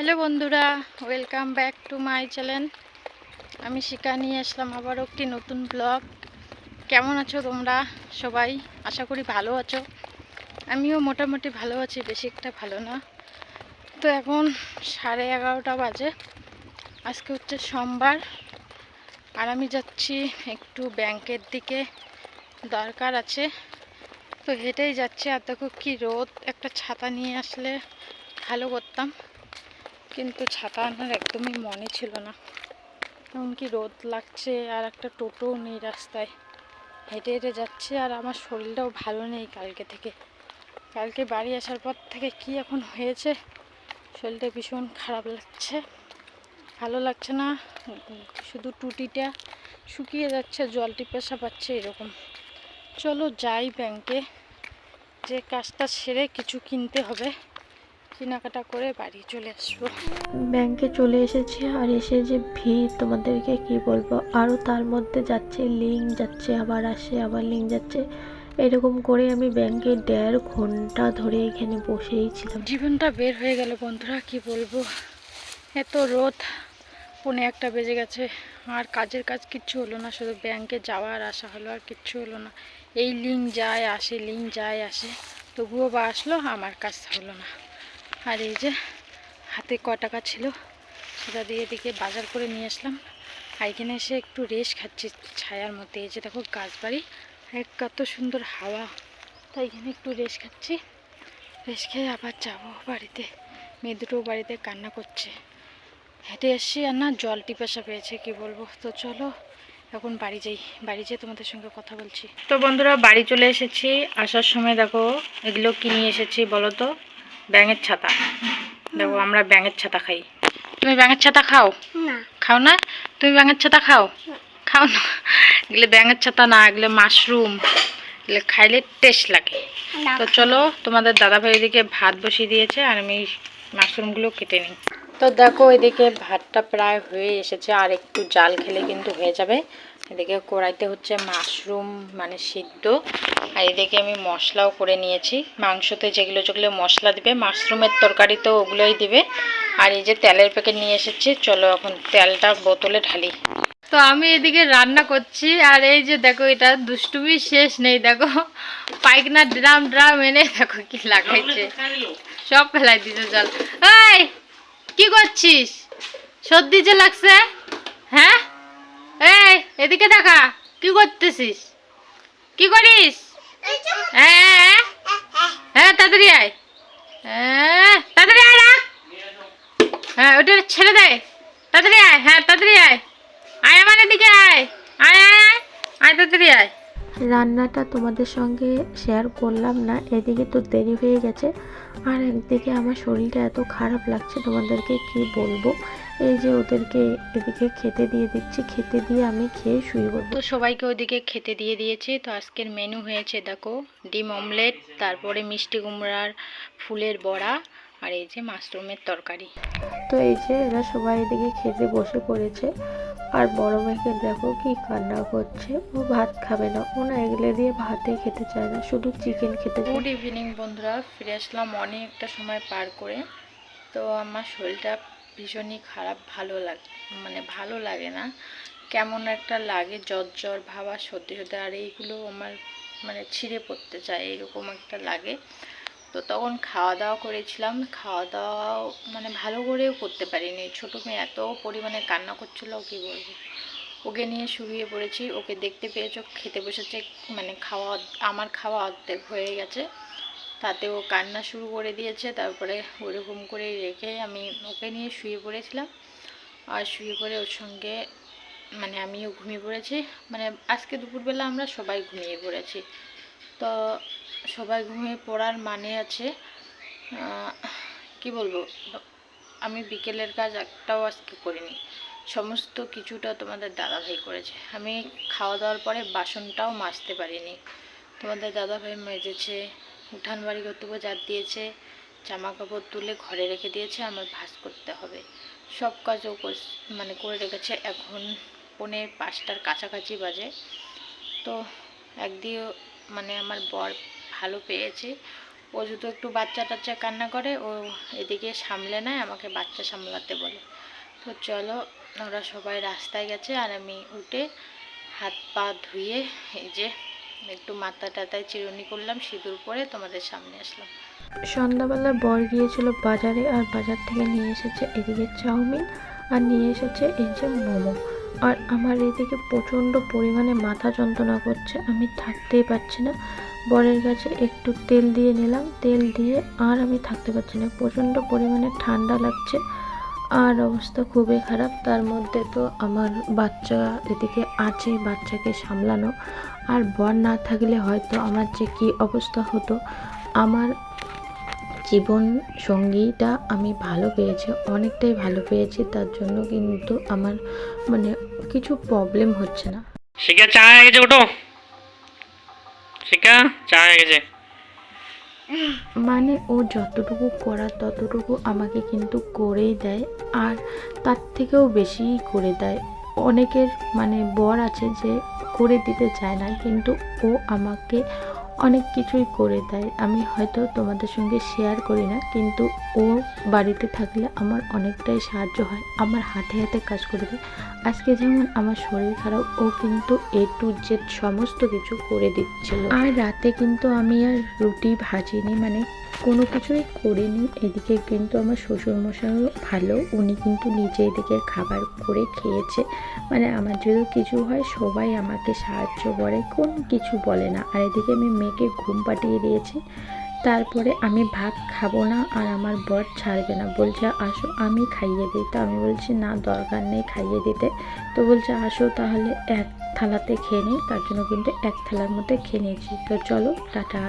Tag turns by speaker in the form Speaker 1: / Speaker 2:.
Speaker 1: Hello বন্ধুরা, welcome back to my channel. আমি শিখা নিয়ে আসলাম আবারও একটি নতুন ব্লগ। কেমন আছো তোমরা সবাই? আশা করি ভালো আছো। আমিও মোটামুটি ভালো আছি, বেশি একটা ভালো না। তো এখন 11:30 বাজে। আজকে হচ্ছে সোমবার, আর আমি যাচ্ছি একটু ব্যাংকের দিকে, দরকার আছে। তো হেঁটেই যাচ্ছি। আর দেখো কি রোদ, একটা ছাতা নিয়ে আসলে ভালো করতাম, কিন্তু ছাতা আনার একদমই মনে ছিল না। এমনকি রোদ লাগছে, আর একটা টোটোও নেই রাস্তায়। হেঁটে হেঁটে যাচ্ছে, আর আমার শরীরটাও ভালো নেই কালকে বাড়ি আসার পর থেকে কি এখন হয়েছে, শরীরটা ভীষণ খারাপ লাগছে, ভালো লাগছে না। শুধু টুটিটা শুকিয়ে যাচ্ছে, জল টিপেসা পাচ্ছে এরকম। চলো যাই ব্যাংকে, যে কাজটা সেরে কিছু কিনতে হবে, কেনাকাটা করে বাড়ি চলে আসবো।
Speaker 2: ব্যাংকে চলে এসেছি, আর এসে যে ভিড় তোমাদেরকে কি বলবো। আরও তার মধ্যে যাচ্ছে লিঙ্ক, যাচ্ছে আবার আসে, আবার লিঙ্ক যাচ্ছে, এরকম করে আমি ব্যাংকে 1.5 ঘন্টা ধরে এখানে বসেই ছিলাম।
Speaker 1: জীবনটা বের হয়ে গেল বন্ধুরা, কি বলবো। এত রোদ, 1:45 বেজে গেছে, আর কাজের কাজ কিচ্ছু হলো না, শুধু ব্যাংকে যাওয়া আর আসা হলো, আর কিচ্ছু হলো না। এই লিঙ্ক যায় আসে, লিঙ্ক যায় আসে, তবুও বা আসলো, আমার কাজ হলো না। আর এই যে হাতে টাকা ছিল, সেটা দিয়ে এদিকে বাজার করে নিয়ে আসলাম। আর এখানে এসে একটু রেস্ট খাচ্ছি ছায়ার মধ্যে। এই যে দেখো গাছ বাড়ি, কত সুন্দর হাওয়া, তাই এখানে একটু রেস্ট খাচ্ছি। রেস্ট খেয়ে আবার যাবো বাড়িতে। মেয়ে দুটো বাড়িতে কান্না করছে। হেঁটে এসছি, আর না জল টিপাসা পেয়েছে, কি বলবো। তো চলো এখন বাড়ি যাই, বাড়ি যেয়ে তোমাদের সঙ্গে কথা বলছি। তো বন্ধুরা বাড়ি চলে এসেছি। আসার সময় দেখো এগুলো কি নিয়ে এসেছি বলো তো, ব্যাঙের ছাতা। দেখো আমরা ব্যাঙের ছাতা খাই। তুমি ব্যাঙের ছাতা খাও না? খাও না? তুমি ব্যাঙের ছাতা খাও? খাও না? এগুলো ব্যাঙের ছাতা না, এগুলো মাশরুম। এগুলো খাইলে টেস্ট লাগে। তো চলো, তোমাদের দাদাভাই এদিকে ভাত বসিয়ে দিয়েছে, আর আমি মাশরুমগুলো কেটে নিই। তো দেখো এদিকে ভাতটা প্রায় হয়ে এসেছে, আর একটু জাল খেলে কিন্তু হয়ে যাবে। এদিকে কড়াইতে হচ্ছে মাশরুম মানে সিদ্ধ, আর এদিকে আমি মশলাও করে নিয়েছি। মাংসতে যেগুলো যেগুলো মশলা দিবে, মাশরুমের তরকারিতেও ওগুলোই দিবে। আর এই যে তেলের প্যাকেট নিয়ে এসেছি, চলো এখন তেলটা বোতলে ঢালি। তো আমি এদিকে রান্না করছি, আর এই যে দেখো এটা দুষ্টুমি শেষ নেই। দেখো পাইকনা ড্রাম ড্রাম এনে দেখো কি লাগাইছে, সব ফেলাই দিছে জল। এই কি করছিস? সর্দি যে লাগছে, হ্যাঁ? এই এদিকে দেখা, কি করতেছিস? কি করিস? হ্যাঁ হ্যাঁ, তাড়াতাড়ি আয়। হ্যাঁ তাড়াতাড়ি আয়, রাখ। হ্যাঁ ওটা ছেড়ে দে, তাড়াতাড়ি আয়। হ্যাঁ তাড়াতাড়ি আয়, আয় আমার এদিকে আয়, আয় আয় আয়, আয় তাড়াতাড়ি আয়।
Speaker 2: রান্নাটা তোমাদের সঙ্গে শেয়ার করলাম না, এদিকে তো দেরি হয়ে গেছে, আর একদিকে আমার শরীরটা এত খারাপ লাগছে, তোমাদেরকে কি বলবো। এই যে ওদেরকে এদিকে খেতে দিয়ে দিচ্ছি, খেতে দিয়ে আমি খেয়ে শুয়ে পড়বো।
Speaker 1: তো সবাইকে ওদিকে খেতে দিয়ে দিয়েছি। তো আজকের মেনু হয়েছে দেখো, ডিম অমলেট, তারপরে মিষ্টি কুমড়ার ফুলের বড়া, আর এই যে মাশরুমের তরকারি।
Speaker 2: তো এই যে এরা সবাই এদিকে খেতে বসে পড়েছে, আর বড় মেয়েকে দেখো কি কান্না করছে, ও ভাত খাবে না, ও না এগুলো দিয়ে ভাতে খেতে চায় না, শুধু চিকেন খেতে চায়।
Speaker 1: গুড ইভিনিং বন্ধুরা, ফিরে আসলাম অনেকটা সময় পার করে। তো আমার শরীরটা ভীষণই খারাপ, ভালো লাগে না, কেমন একটা লাগে, জ্বর জ্বর ভাবা, সর্দি সর্দি, আর এইগুলো আমার ছিঁড়ে পড়তে চায়, এরকম একটা লাগে। তো তখন খাওয়া দাওয়া করেছিলাম, খাওয়া দাওয়াও ভালো করেও করতে পারিনি। ছোটো মেয়ে এত পরিমাণে কান্না করছিল, কি বলবো। ওকে নিয়ে শুয়ে পড়েছি, ওকে দেখতে পেয়েছো খেতে বসেছে, আমার খাওয়া অর্ধেক হয়ে গেছে, তাতে ও কান্না শুরু করে দিয়েছে। তারপরে ওরকম করে রেখে আমি ওকে নিয়ে শুয়ে পড়েছিলাম, আর শুয়ে পড়ে ওর সঙ্গে আমিও ঘুমিয়ে পড়েছি। আজকে দুপুরবেলা আমরা সবাই ঘুমিয়ে পড়েছি। তো সবাই ঘুমিয়ে পড়ার আছে কি বলবো, আমি বিকেলের কাজ একটাও আজকে করিনি, সমস্ত কিছুটা তোমাদের দাদাভাই করেছে। আমি খাওয়া দাওয়ার পরে বাসনটাও মাজতে পারিনি, তোমাদের দাদাভাই মেজেছে, উঠান বাড়ি কর্তব্য ঝাড় দিয়েছে, জামা কাপড় তুলে ঘরে রেখে দিয়েছে, আমার ভাঁজ করতে হবে, সব কাজও করে রেখেছে। এখন 4:45 কাছাকাছি বাজে। তো একদিকে আমার বর ভালো পেয়েছে, ও যদি একটু বাচ্চা টাচ্চা কান্না করে ও এদিকে সামলে নেয়, আমাকে বাচ্চা সামলাতে বলে। তো চলো, ওরা সবাই রাস্তায় গেছে আর আমি উঠে হাত পা ধুয়ে এই যে একটু মাথা টাতায় চিরুনি করলাম, সিঁদুর পরে তোমাদের সামনে আসলাম।
Speaker 2: সন্ধ্যাবেলা বর গিয়েছিল বাজারে, আর বাজার থেকে নিয়ে এসেছে এদিকে চাউমিন আর নিয়ে এসেছে এই যে মোমো। আর আমার এদিকে প্রচণ্ড পরিমাণে মাথা যন্ত্রণা করছে, আমি থাকতেই পারছি না। বরের কাছে একটু তেল দিয়ে নিলাম, তেল দিয়ে আর আমি থাকতে পারছি না, প্রচণ্ড পরিমাণে ঠান্ডা লাগছে আর অবস্থা খুবই খারাপ। তার মধ্যে তো আমার বাচ্চা এদিকে আছে, বাচ্চাকে সামলানো, আর বর না থাকলে হয়তো আমার যে কী অবস্থা হতো। আমার জীবন সঙ্গীটা আমি ভালো পেয়েছি, অনেকটাই ভালো পেয়েছি, তার জন্য কিন্তু আমার মানে কিছু প্রবলেম হচ্ছে না।
Speaker 3: শিখা চা হয়ে গেছে, ওঠো শিখা, চা হয়ে গেছে।
Speaker 2: মানে ও যতটুকু করার ততটুকু আমাকে কিন্তু করেই দেয়, আর তার থেকেও বেশিই করে দেয়। অনেকের মানে বর আছে যে করে দিতে চায় না, কিন্তু ও আমাকে অনেক কিছুই করে দেয়। আমি হয়তো তোমাদের সঙ্গে শেয়ার করি না, কিন্তু ও বাড়িতে থাকলে আমার অনেকটাই সাহায্য হয়, আমার হাতে হাতে কাজ করে দেয়। আজকে যেমন আমার শরীর খারাপ, ও কিন্তু A to Z সমস্ত কিছু করে দিচ্ছিল। আর রাতে কিন্তু আমি আর রুটি ভাজিনি, মানে কোনো কিছুই করিনি। এদিকে কিন্তু আমার শ্বশুরমশাইও ভালো, উনি কিন্তু নিজে এদিকে খাবার করে খেয়েছে। মানে আমার যদি কিছু হয় সবাই আমাকে সাহায্য করে, কোনো কিছু বলে না। আর এদিকে আমি মেয়েকে ঘুম পাঠিয়ে দিয়েছি, তারপরে আমি ভাত খাবো না, আর আমার বর ছাড়বে না, বলছে আসো আমি খাইয়ে দিই। তা আমি বলছি না, দরকার নেই খাইয়ে দিতে। তো বলছে আসো তাহলে এক থালাতে খেয়ে নিই, তার জন্য কিন্তু এক থালার মধ্যে খেয়ে নিয়েছি। তো চলো টাটা।